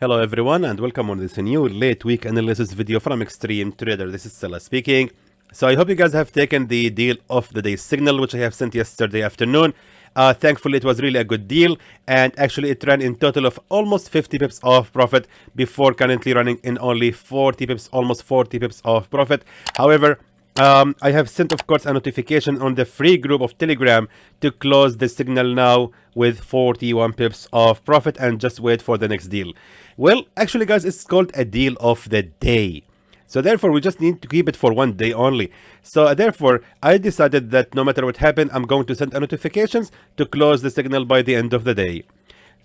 Hello everyone and welcome on this new late week analysis video from Xtreme Trader. This is Salah speaking. So I hope you guys have taken the deal of the day signal which I have sent yesterday afternoon. Thankfully it was really a good deal, and actually it ran in total of almost 50 pips of profit before currently running in only 40 pips, almost 40 pips of profit. However, I have sent, of course, a notification on the free group of Telegram to close the signal now with 41 pips of profit and just wait for the next deal. Well, actually, guys, it's called a deal of the day. So therefore, we just need to keep it for one day only. So therefore, I decided that no matter what happened, I'm going to send a notifications to close the signal by the end of the day.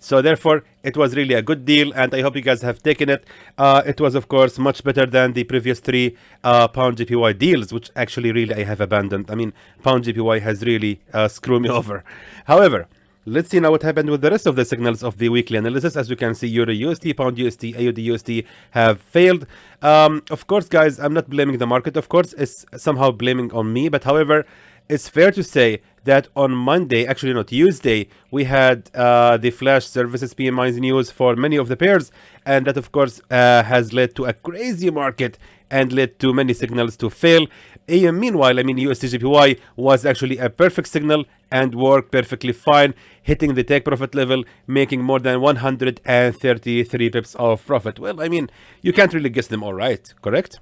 So therefore, it was really a good deal, and I hope you guys have taken it. It was, of course, much better than the previous three pound JPY deals, which actually really I have abandoned. I mean, pound JPY has really screwed me over. However, let's see now what happened with the rest of the signals of the weekly analysis. As you can see, EURUSD, pound USD, AUDUSD have failed. Of course, guys, I'm not blaming the market. Of course, it's somehow blaming on me. But however, it's fair to say that on Monday, actually not Tuesday, we had the flash services PMI's news for many of the pairs, and that of course has led to a crazy market and led to many signals to fail. Meanwhile, I mean, USDJPY was actually a perfect signal and worked perfectly fine, hitting the take profit level, making more than 133 pips of profit. Well, I mean, you can't really guess them all right, correct?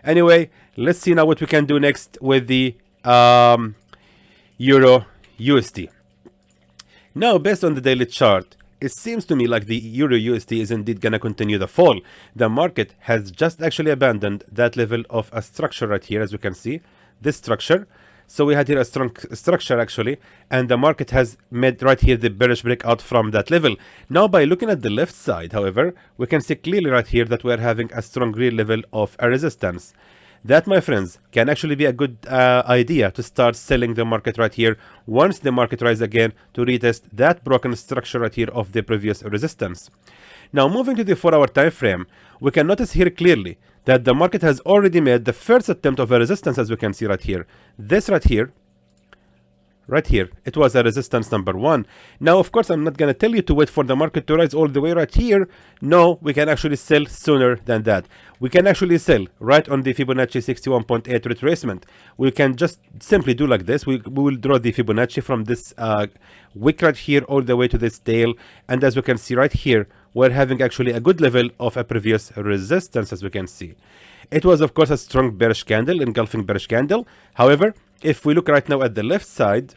Anyway, let's see now what we can do next with the Euro USD. Now, based on the daily chart, it seems to me like the Euro USD is indeed gonna continue the fall. The market has just actually abandoned that level of a structure right here, as you can see, this structure. So we had here a strong structure actually, and the market has made right here the bearish breakout from that level. Now, by looking at the left side, however, we can see clearly right here that we are having a strong real level of a resistance. That, my friends, can actually be a good idea to start selling the market right here once the market rises again to retest that broken structure right here of the previous resistance. Now, moving to the 4-hour time frame, we can notice here clearly that the market has already made the first attempt of a resistance, as we can see right here. This right here, it was a resistance number 1. Now, of course, I'm not going to tell you to wait for the market to rise all the way right here. No, we can actually sell sooner than that. We can actually sell right on the Fibonacci 61.8 retracement. We can just simply do like this. We will draw the Fibonacci from this wick right here all the way to this tail. And as we can see right here, we're having actually a good level of a previous resistance, as we can see. It was, of course, a strong bearish candle, engulfing bearish candle. However, if we look right now at the left side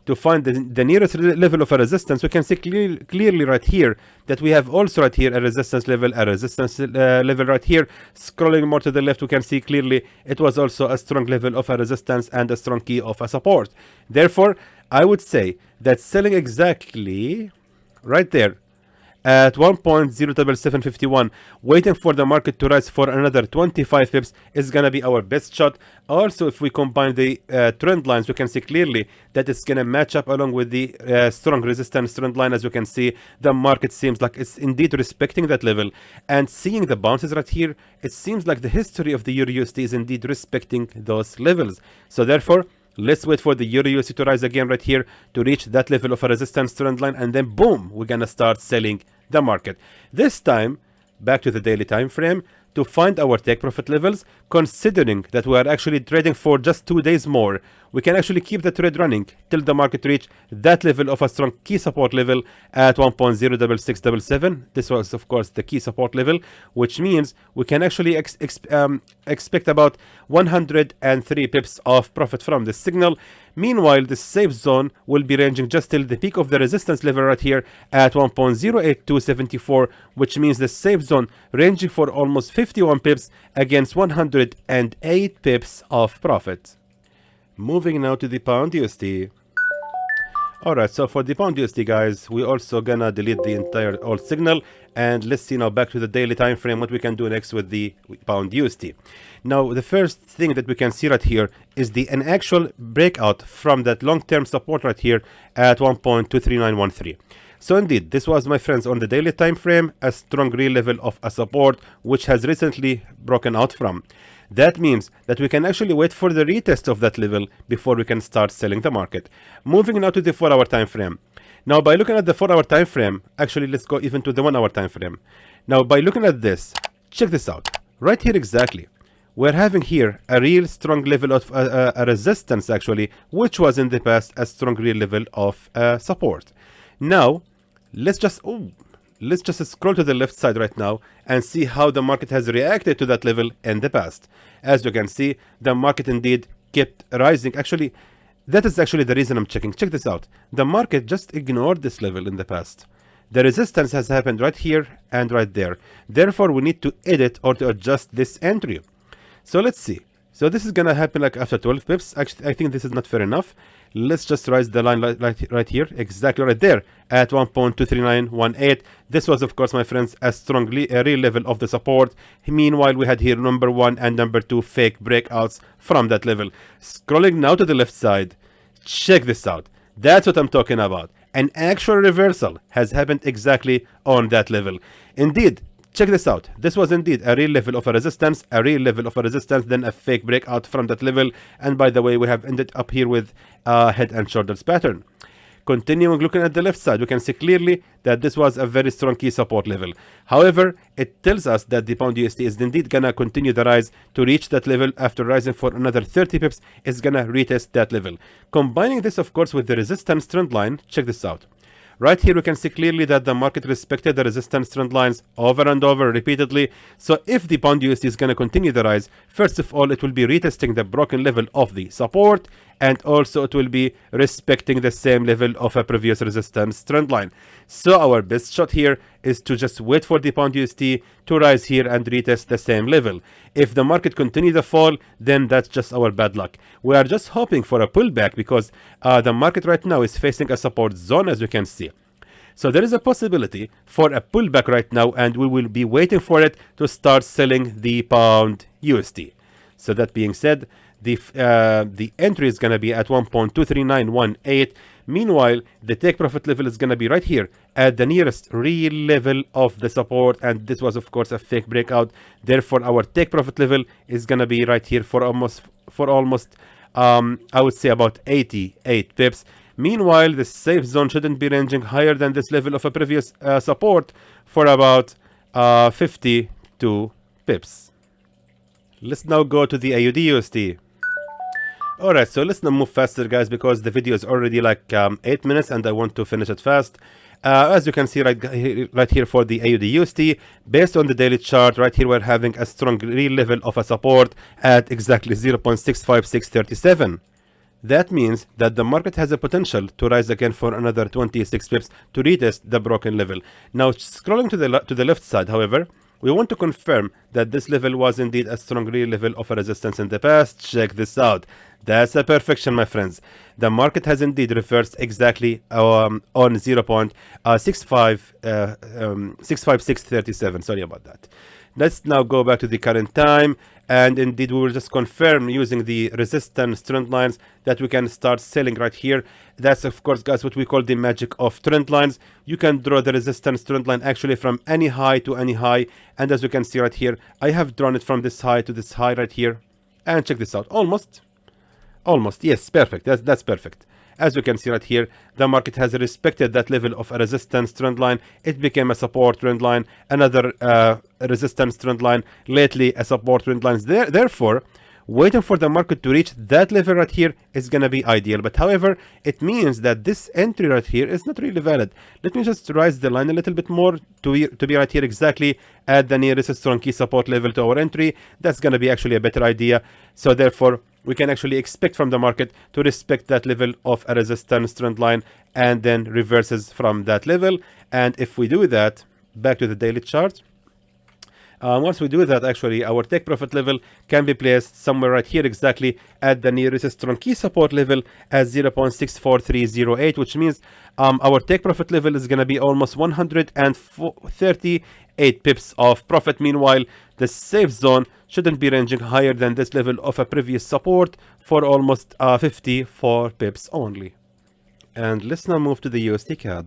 to find the nearest level of a resistance, we can see clearly right here that we have also right here a resistance level right here. Scrolling more to the left, we can see clearly it was also a strong level of a resistance and a strong key of a support. Therefore, I would say that selling exactly right there at 1.07751, waiting for the market to rise for another 25 pips is gonna be our best shot. Also, if we combine the trend lines, we can see clearly that it's gonna match up along with the strong resistance trend line. As you can see, the market seems like it's indeed respecting that level, and seeing the bounces right here, it seems like the history of the EURUSD is indeed respecting those levels. So therefore, let's wait for the EURUSD to rise again right here to reach that level of a resistance trend line, and then boom, we're gonna start selling the market. This time, back to the daily time frame to find our take profit levels. Considering that we are actually trading for just 2 days more, we can actually keep the trade running till the market reach that level of a strong key support level at 1.06677. This was, of course, the key support level, which means we can actually expect about 103 pips of profit from this signal. Meanwhile, the safe zone will be ranging just till the peak of the resistance level right here at 1.08274, which means the safe zone ranging for almost 51 pips against 108 pips of profit. Moving now to the pound USD. Alright, so for the pound USD, guys, we also gonna delete the entire old signal, and let's see now back to the daily time frame what we can do next with the pound USD. Now, the first thing that we can see right here is an actual breakout from that long-term support right here at 1.23913. So indeed, this was, my friends, on the daily time frame, a strong real level of a support which has recently broken out from. That means that we can actually wait for the retest of that level before we can start selling the market. Moving now to the 4-hour time frame. Now, by looking at the 4-hour time frame, actually, let's go even to the 1-hour time frame. Now, by looking at this, check this out. Right here exactly, we're having here a real strong level of a resistance, actually, which was in the past a strong real level of support. Now, let's just scroll to the left side right now and see how the market has reacted to that level in the past. As you can see, the market indeed kept rising. Actually, that is actually the reason I'm checking. Check this out. The market just ignored this level in the past. The resistance has happened right here and right there. Therefore, we need to edit or to adjust this entry. So let's see. So this is gonna happen like after 12 pips. Actually, I think this is not fair enough. Let's just rise the line right here, exactly right there at 1.23918. This was, of course, my friends, a real level of the support. Meanwhile, we had here number 1 and number 2 fake breakouts from that level. Scrolling now to the left side, check this out. That's what I'm talking about. An actual reversal has happened exactly on that level. Indeed, check this out. This was indeed a real level of a resistance, then a fake breakout from that level. And by the way, we have ended up here with a head and shoulders pattern. Continuing looking at the left side, we can see clearly that this was a very strong key support level. However, it tells us that the pound USD is indeed gonna continue the rise to reach that level. After rising for another 30 pips, it's gonna retest that level. Combining this, of course, with the resistance trend line, check this out. Right here, we can see clearly that the market respected the resistance trend lines over and over repeatedly. So if the pound USD is going to continue the rise, first of all, it will be retesting the broken level of the support, and also it will be respecting the same level of a previous resistance trend line. So our best shot here is to just wait for the pound USD to rise here and retest the same level. If the market continues to fall, then that's just our bad luck. We are just hoping for a pullback because the market right now is facing a support zone, as you can see. So there is a possibility for a pullback right now, and we will be waiting for it to start selling the pound USD. So that being said, the entry is going to be at 1.23918. Meanwhile, the take profit level is going to be right here at the nearest real level of the support, and this was, of course, a fake breakout. Therefore, our take profit level is going to be right here for almost I would say about 88 pips. Meanwhile, the safe zone shouldn't be ranging higher than this level of a previous support for about 52 pips. Let's now go to the AUDUSD. Alright, so let's now move faster, guys, because the video is already like 8 minutes and I want to finish it fast. As you can see right here for the AUDUSD, based on the daily chart, right here we're having a strong real level of a support at exactly 0.65637. That means that the market has a potential to rise again for another 26 pips to retest the broken level. Now, scrolling to the left side, however, we want to confirm that this level was indeed a strong real level of a resistance in the past. Check this out. That's a perfection, my friends. The market has indeed reversed exactly on 65637. Sorry about that. Let's now go back to the current time, and indeed we will just confirm using the resistance trend lines that we can start selling right here. That's, of course, guys, what we call the magic of trend lines. You can draw the resistance trend line actually from any high to any high, and as you can see right here, I have drawn it from this high to this high right here. And check this out. Almost, yes, perfect. That's perfect. As you can see right here, the market has respected that level of a resistance trend line. It became a support trend line, another resistance trend line, lately a support trend line. Therefore, waiting for the market to reach that level right here is going to be ideal. But however, it means that this entry right here is not really valid. Let me just rise the line a little bit more to be right here exactly at the nearest strong key support level to our entry. That's going to be actually a better idea. So therefore, we can actually expect from the market to respect that level of a resistance trend line and then reverses from that level. And if we do that, back to the daily chart, once we do that, actually, our take profit level can be placed somewhere right here exactly at the nearest strong key support level at 0.64308, which means our take profit level is going to be almost 138 pips of profit. Meanwhile, the safe zone shouldn't be ranging higher than this level of a previous support for almost 54 pips only. And let's now move to the USDCAD.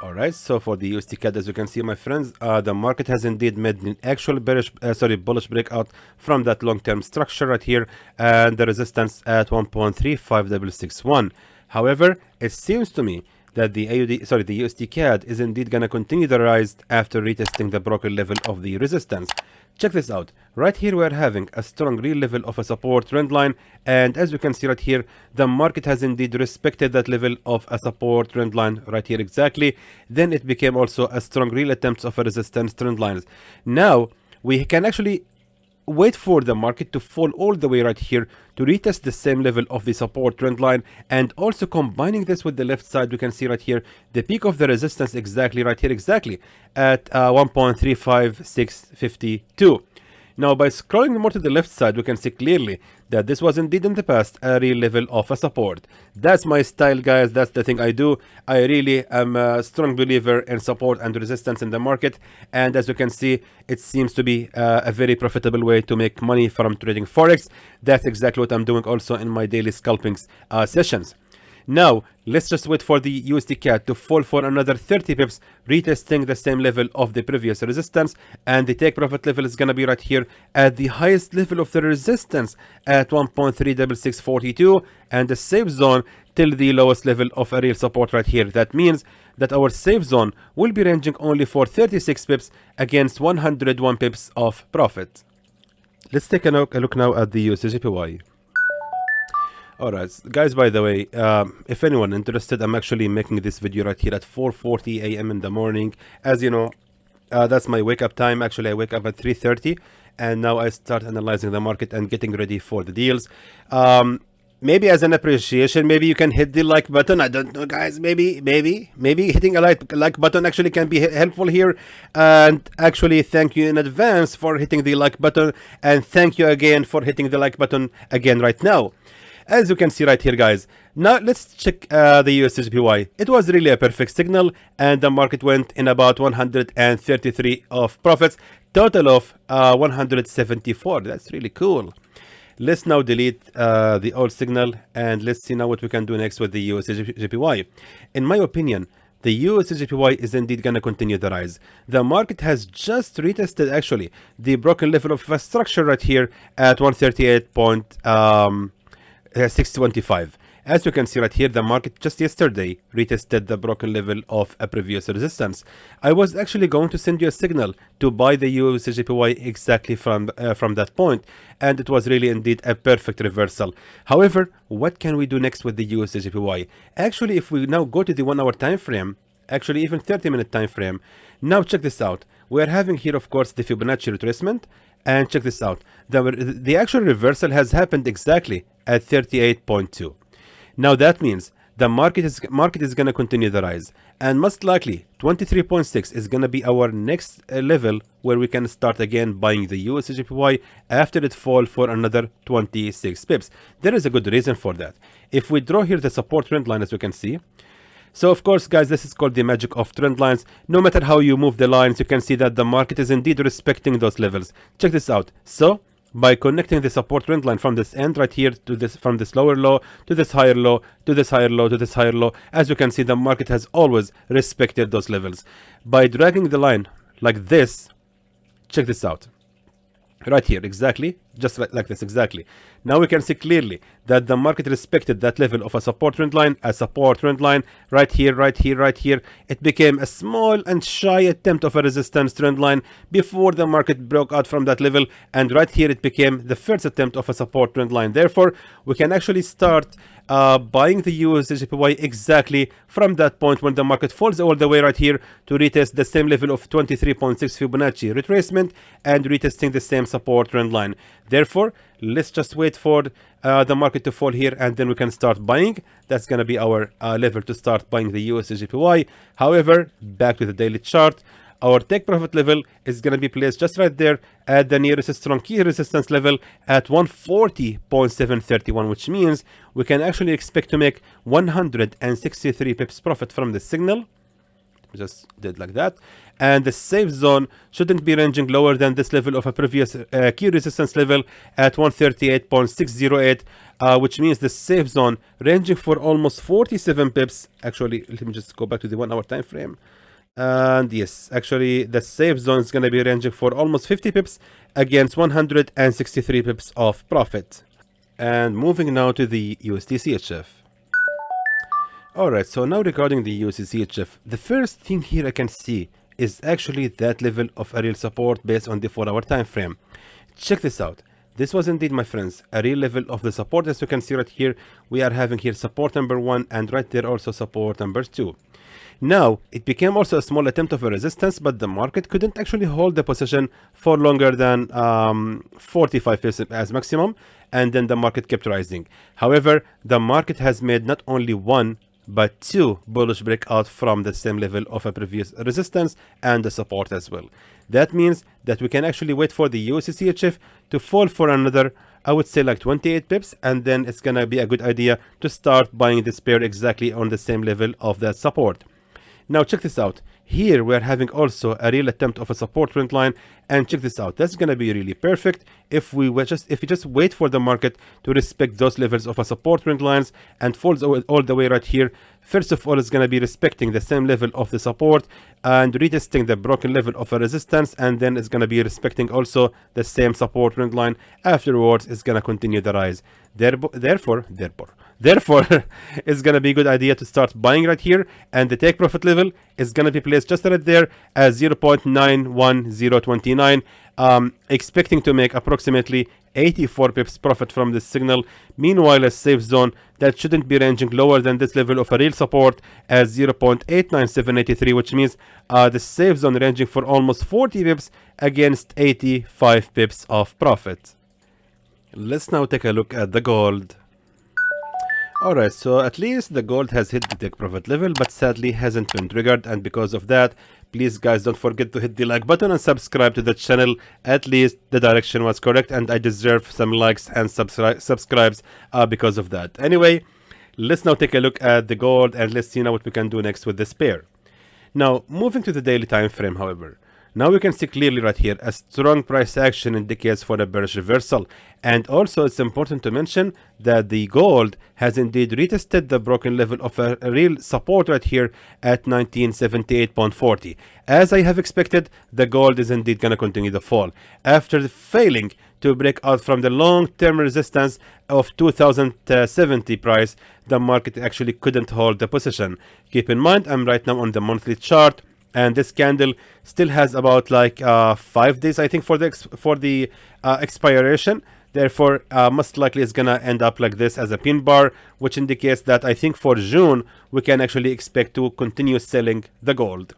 Alright, so for the USDCAD, as you can see, my friends, the market has indeed made an actual bullish breakout from that long-term structure right here, and the resistance at 1.35661. However, it seems to me that the the USDCAD is indeed gonna continue the rise after retesting the broken level of the resistance. Check this out. Right here we are having a strong real level of a support trend line, and as you can see right here, the market has indeed respected that level of a support trend line right here exactly. Then it became also a strong real attempt of a resistance trend lines. Now we can actually wait for the market to fall all the way right here to retest the same level of the support trend line, and also combining this with the left side, we can see right here the peak of the resistance exactly right here exactly at 1.35652. Now by scrolling more to the left side, we can see clearly that this was indeed in the past a real level of a support. That's my style, guys. That's the thing I do. I really am a strong believer in support and resistance in the market, and as you can see, it seems to be a very profitable way to make money from trading forex. That's exactly what I'm doing also in my daily scalping sessions. Now let's just wait for the USDCAD to fall for another 30 pips, retesting the same level of the previous resistance, and the take profit level is gonna be right here at the highest level of the resistance at 1.36642, and the safe zone till the lowest level of a real support right here. That means that our safe zone will be ranging only for 36 pips against 101 pips of profit. Let's take a look now at the USDJPY. Alright guys, by the way, if anyone interested, I'm actually making this video right here at 4:40 a.m. in the morning. As you know, that's my wake up time. Actually, I wake up at 3:30, and now I start analyzing the market and getting ready for the deals. Maybe as an appreciation, maybe you can hit the like button. I don't know, guys. Maybe hitting a like button actually can be helpful here. And actually, thank you in advance for hitting the like button, and thank you again for hitting the like button again right now. As you can see right here, guys, now let's check the USDJPY. It was really a perfect signal, and the market went in about 133 of profits, total of 174. That's really cool. Let's now delete the old signal, and let's see now what we can do next with the USDJPY. In my opinion, the USDJPY is indeed going to continue the rise. The market has just retested actually the broken level of a structure right here at 138.625. As you can see right here, the market just yesterday retested the broken level of a previous resistance. I was actually going to send you a signal to buy the USDJPY exactly from that point, and it was really indeed a perfect reversal. However, what can we do next with the USDJPY? Actually, if we now go to the 1 hour time frame, actually even 30-minute time frame, now check this out. We are having here, of course, the Fibonacci retracement. And check this out. The actual reversal has happened exactly at 38.2. Now that means the market is going to continue the rise, and most likely 23.6 is going to be our next level where we can start again buying the USDJPY after it fall for another 26 pips. There is a good reason for that. If we draw here the support trend line, as you can see. So of course, guys, this is called the magic of trend lines. No matter how you move the lines, you can see that the market is indeed respecting those levels. Check this out. So by connecting the support trend line from this end right here to this, from this lower low to this higher low to this higher low to this higher low, as you can see, the market has always respected those levels. By dragging the line like this, check this out. Right here, exactly, just like this, exactly. Now we can see clearly that the market respected that level of a support trend line, right here, right here, right here. It became a small and shy attempt of a resistance trend line before the market broke out from that level, and right here it became the first attempt of a support trend line. Therefore, we can actually start buying the USDJPY exactly from that point when the market falls all the way right here to retest the same level of 23.6 Fibonacci retracement and retesting the same support trend line. Therefore, let's just wait for the market to fall here, and then we can start buying. That's going to be our level to start buying the USDJPY. However, back to the daily chart, our take profit level is going to be placed just right there at the nearest strong key resistance level at 140.731, which means we can actually expect to make 163 pips profit from the signal. Just did like that, and the safe zone shouldn't be ranging lower than this level of a previous key resistance level at 138.608, which means the safe zone ranging for almost 47 pips. Actually, let me just go back to the 1 hour time frame. And yes, actually the safe zone is going to be ranging for almost 50 pips against 163 pips of profit. And moving now to the USDCHF. Alright, so now regarding the USDCHF, the first thing here I can see is actually that level of a real support based on the 4-hour time frame. Check this out. This was indeed, my friends, a real level of the support. As you can see right here, we are having here support number 1 and right there also support number 2. Now, it became also a small attempt of a resistance, but the market couldn't actually hold the position for longer than 45% as maximum, and then the market kept rising. However, the market has made not only one, but 2 bullish breakout from the same level of a previous resistance and the support as well. That means that we can actually wait for the USDCHF to fall for another, I would say like 28 pips, and then it's gonna be a good idea to start buying this pair exactly on the same level of that support. Now check this out. Here we are having also a real attempt of a support trend line, and check this out. That's gonna be really perfect if we just wait for the market to respect those levels of a support trend lines and falls all the way right here. First of all, it's gonna be respecting the same level of the support and retesting the broken level of a resistance, and then it's gonna be respecting also the same support trend line. Afterwards, it's gonna continue the rise. Therefore, it's gonna be a good idea to start buying right here, and the take profit level is gonna be placed just right there as 0.91029. Expecting to make approximately 84 pips profit from this signal. Meanwhile, a safe zone that shouldn't be ranging lower than this level of a real support as 0.89783, which means the safe zone ranging for almost 40 pips against 85 pips of profit. Let's now take a look at the gold. Alright, so at least the gold has hit the take profit level, but sadly hasn't been triggered, and because of that, please guys don't forget to hit the like button and subscribe to the channel. At least the direction was correct and I deserve some likes and subscribes because of that. Anyway, let's now take a look at the gold and let's see now what we can do next with this pair. Now, moving to the daily time frame, however, now we can see clearly right here a strong price action indicates for a bearish reversal, and also it's important to mention that the gold has indeed retested the broken level of a real support right here at 1978.40. As I have expected, the gold is indeed going to continue the fall after failing to break out from the long-term resistance of 2070 price. The market actually couldn't hold the position. Keep in mind, I'm right now on the monthly chart, and this candle still has about like 5 days, I think, for the expiration. Therefore, most likely it's gonna end up like this as a pin bar, which indicates that I think for June we can actually expect to continue selling the gold.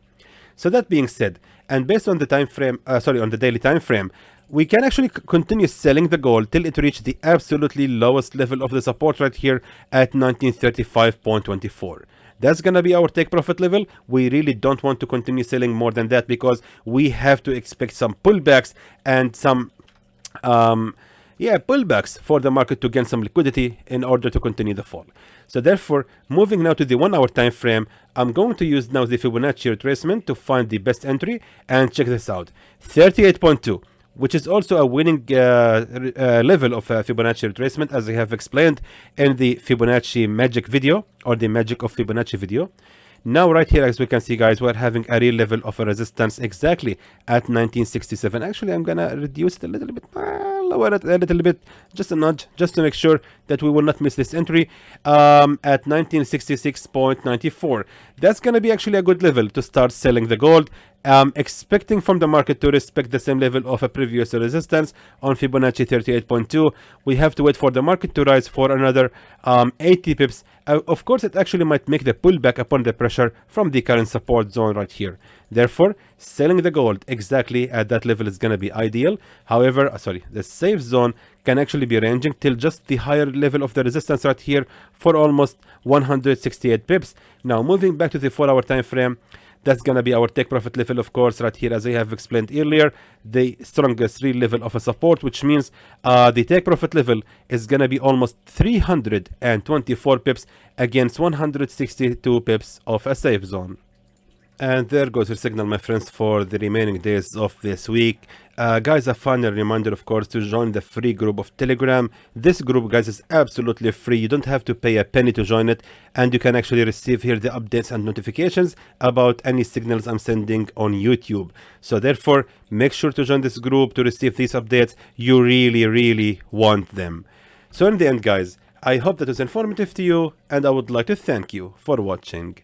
So that being said, and based on the time frame, on the daily time frame, we can actually continue selling the gold till it reaches the absolutely lowest level of the support right here at 1935.24. That's gonna be our take profit level. We really don't want to continue selling more than that because we have to expect some pullbacks and some pullbacks for the market to gain some liquidity in order to continue the fall. So therefore, moving now to the 1 hour time frame, I'm going to use now the Fibonacci retracement to find the best entry, and check this out. 38.2, which is also a winning level of Fibonacci retracement, as I have explained in the Fibonacci magic video, or the magic of Fibonacci video. Now right here, as we can see guys, we're having a real level of a resistance exactly at 1967. Actually, I'm gonna reduce it a little bit, lower it a little bit, just a nudge, just to make sure that we will not miss this entry at 1966.94. That's gonna be actually a good level to start selling the gold. Expecting from the market to respect the same level of a previous resistance on Fibonacci 38.2. We have to wait for the market to rise for another 80 pips. Of course, it actually might make the pullback upon the pressure from the current support zone right here. Therefore, selling the gold exactly at that level is going to be ideal. However, the safe zone can actually be ranging till just the higher level of the resistance right here for almost 168 pips. Now, moving back to the 4 hour time frame, that's gonna be our take profit level, of course, right here, as I have explained earlier, the strongest real level of a support, which means the take profit level is gonna be almost 324 pips against 162 pips of a safe zone. And there goes your signal, my friends, for the remaining days of this week. Guys, a final reminder, of course, to join the free group of Telegram. This group, guys, is absolutely free. You don't have to pay a penny to join it, and you can actually receive here the updates and notifications about any signals I'm sending on YouTube. So therefore, make sure to join this group to receive these updates. You really, really want them. So in the end, guys, I hope that was informative to you, and I would like to thank you for watching.